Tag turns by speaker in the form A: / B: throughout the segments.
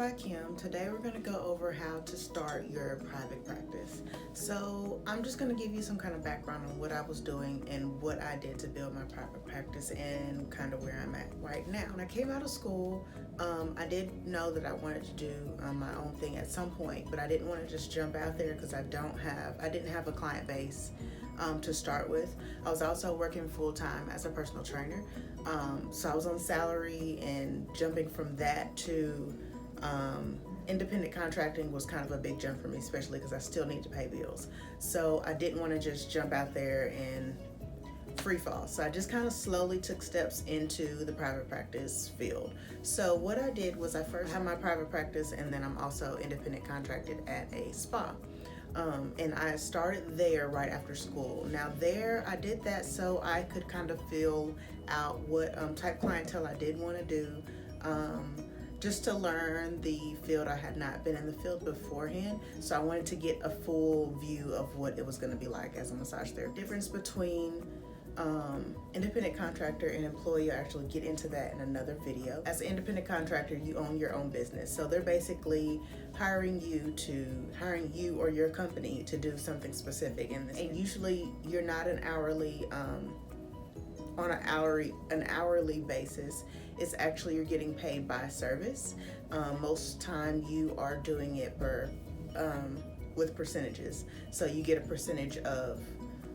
A: by Kim. Today we're going to go over how to start your private practice. So I'm just going to give you some kind of background on what I was doing and what I did to build my private practice and kind of where I'm at right now. When I came out of school, I did know that I wanted to do my own thing at some point, but I didn't want to just jump out there because I didn't have a client base to start with. I was also working full-time as a personal trainer. So I was on salary, and jumping from that to independent contracting was kind of a big jump for me, especially because I still need to pay bills. So I didn't want to just jump out there and free fall. So I just kind of slowly took steps into the private practice field. So what I did was I first had my private practice, and then I'm also independent contracted at a spa. And I started there right after school. Now there, I did that so I could kind of feel out what type clientele I did want to do, just to learn the field. I had not been in the field beforehand, so I wanted to get a full view of what it was going to be like as a massage therapist. Difference between independent contractor and employee, I actually get into that in another video. As an independent contractor, you own your own business, so they're basically hiring you or your company to do something specific, and usually you're not an hourly on an hourly basis. It's actually, you're getting paid by service. Most time you are doing it with percentages, so you get a percentage of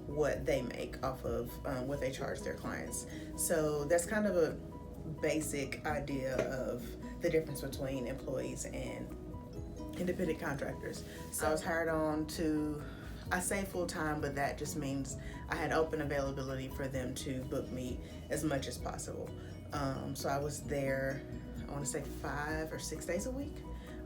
A: what they make off of what they charge their clients. So that's kind of a basic idea of the difference between employees and independent contractors. So I was hired on to, I say full-time, but that just means I had open availability for them to book me as much as possible. So I was there, I want to say 5 or 6 days a week.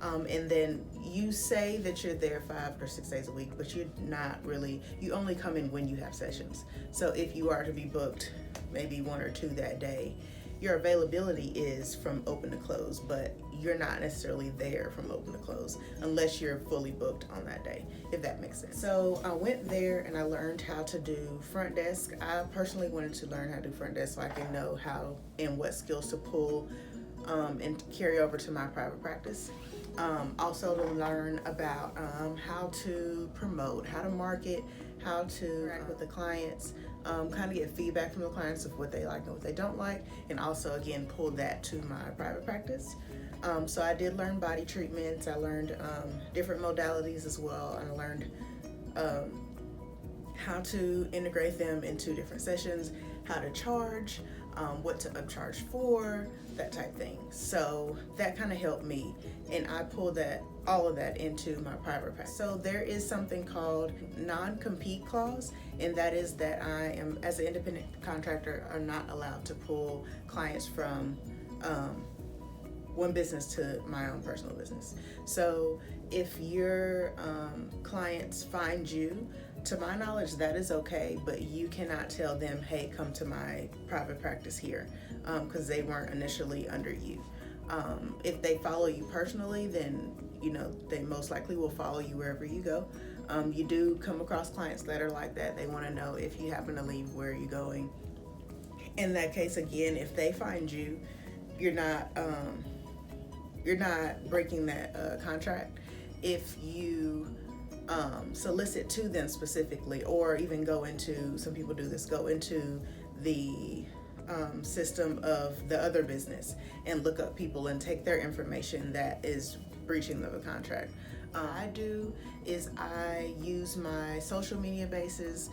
A: And then you say that you're there 5 or 6 days a week, but you're not really, you only come in when you have sessions. So if you are to be booked maybe 1 or 2 that day, your availability is from open to close, but you're not necessarily there from open to close unless you're fully booked on that day, if that makes sense. So I went there and I learned how to do front desk. I personally wanted to learn how to do front desk so I can know how and what skills to pull and carry over to my private practice. Also to learn about how to promote, how to market, how to interact with the clients, kind of get feedback from the clients of what they like and what they don't like, and also again pull that to my private practice. So I did learn body treatments. I learned different modalities as well, and I learned how to integrate them into different sessions, how to charge, what to upcharge for, that type thing. So that kind of helped me, and I pulled all of that into my private practice. So there is something called non-compete clause, and that is that I am, as an independent contractor, are not allowed to pull clients from one business to my own personal business. So if your clients find you, to my knowledge, that is okay, but you cannot tell them, hey, come to my private practice here, because they weren't initially under you. If they follow you personally, then they most likely will follow you wherever you go. You do come across clients that are like that. They want to know if you happen to leave, where are you going. In that case, again, if they find you, you're not breaking that contract. If you solicit to them specifically, or even go into, some people do this, go into the system of the other business and look up people and take their information, that is breaching of a contract. I do is I use my social media bases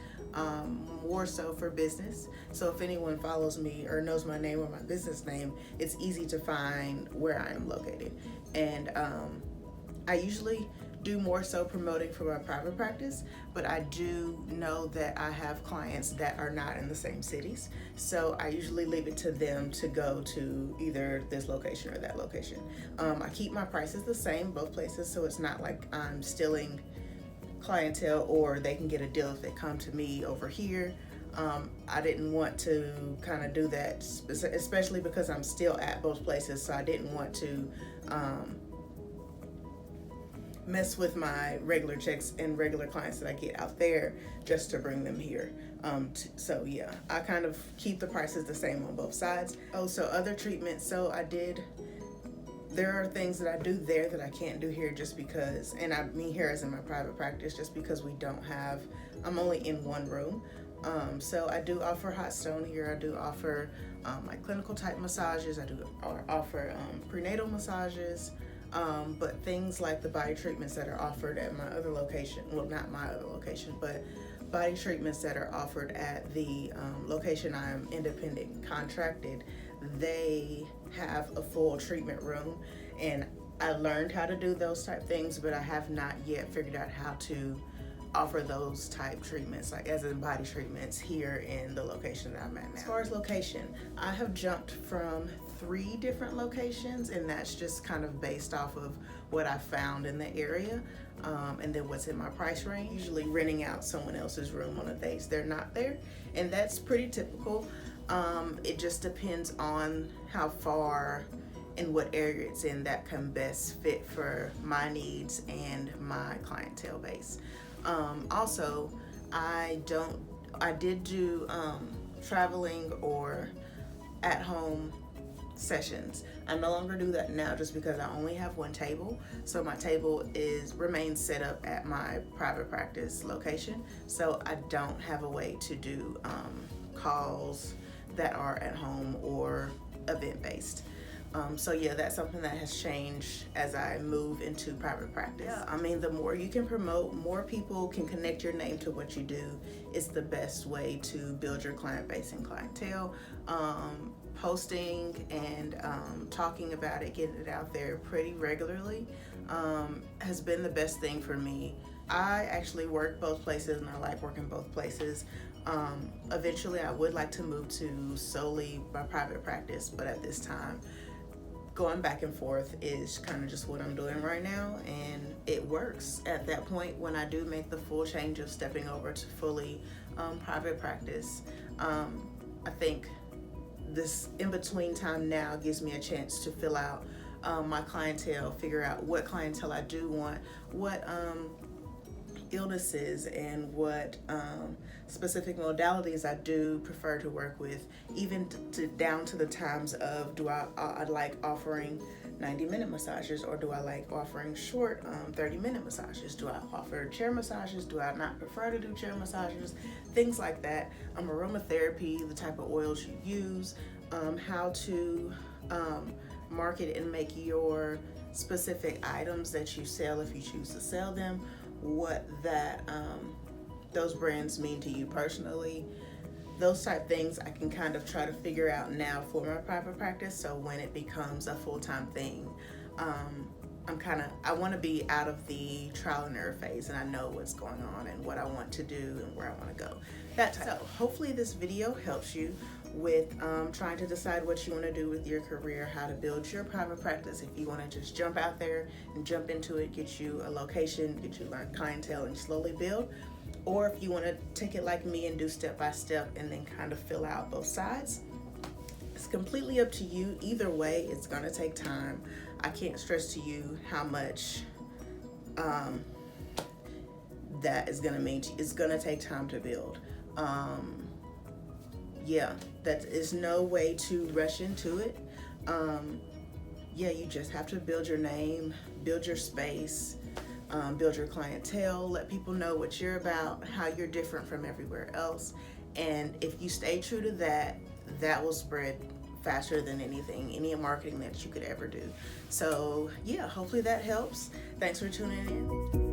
A: more so for business. So if anyone follows me or knows my name or my business name, it's easy to find where I am located. And I usually do more so promoting for my private practice, but I do know that I have clients that are not in the same cities, so I usually leave it to them to go to either this location or that location. I keep my prices the same both places, so it's not like I'm stealing clientele, or they can get a deal if they come to me over here. I didn't want to kind of do that, especially because I'm still at both places, so I didn't want to mess with my regular checks and regular clients that I get out there just to bring them here. So yeah, I kind of keep the prices the same on both sides. Oh, so other treatments. So I did there are things that I do there that I can't do here just because, and I mean here as in my private practice, just because we don't have, I'm only in one room. So I do offer hot stone here. I do offer like clinical type massages. I do offer prenatal massages. But things like the body treatments that are offered at my other location, well, not my other location, but body treatments that are offered at the location I'm independent contracted, they have a full treatment room, and I learned how to do those type things, but I have not yet figured out how to offer those type treatments, like as in body treatments, here in the location that I'm at now. As far as location, I have jumped from 3 different locations, and that's just kind of based off of what I found in the area, and then what's in my price range. Usually renting out someone else's room on the days they're not there, and that's pretty typical. It just depends on how far and what area it's in that can best fit for my needs and my clientele base. Also, I did do traveling or at home sessions. I no longer do that now just because I only have one table. So my table remains set up at my private practice location. So I don't have a way to do calls that are at home or event based. So yeah, that's something that has changed as I move into private practice. Yeah, I mean, the more you can promote, more people can connect your name to what you do, is the best way to build your client base and clientele. Posting and talking about it, getting it out there pretty regularly has been the best thing for me. I actually work both places, and I like working both places. Eventually I would like to move to solely my private practice, but at this time, going back and forth is kind of just what I'm doing right now, and it works. At that point, when I do make the full change of stepping over to fully private practice, I think this in-between time now gives me a chance to fill out my clientele, figure out what clientele I do want, what illnesses and what specific modalities I do prefer to work with, even down to the times of, do I like offering 90-minute massages, or do I like offering short 30-minute massages? Do I offer chair massages? Do I not prefer to do chair massages? Things like that. Aromatherapy, the type of oils you use, how to market and make your specific items that you sell, if you choose to sell them, what those brands mean to you personally. Those type things I can kind of try to figure out now for my private practice, so when it becomes a full-time thing, I want to be out of the trial and error phase, and I know what's going on and what I want to do and where I want to go. So hopefully this video helps you with trying to decide what you want to do with your career, how to build your private practice. If you want to just jump out there and jump into it, get you a location, get you learn clientele and slowly build, or if you want to take it like me and do step by step and then kind of fill out both sides. It's completely up to you. Either way, it's going to take time. I can't stress to you how much that is going to mean to you. It's going to take time to build. Yeah, that is no way to rush into it. Yeah, you just have to build your name, build your space, build your clientele, let people know what you're about, how you're different from everywhere else. And if you stay true to that, that will spread faster than any marketing that you could ever do. So yeah, hopefully that helps. Thanks for tuning in.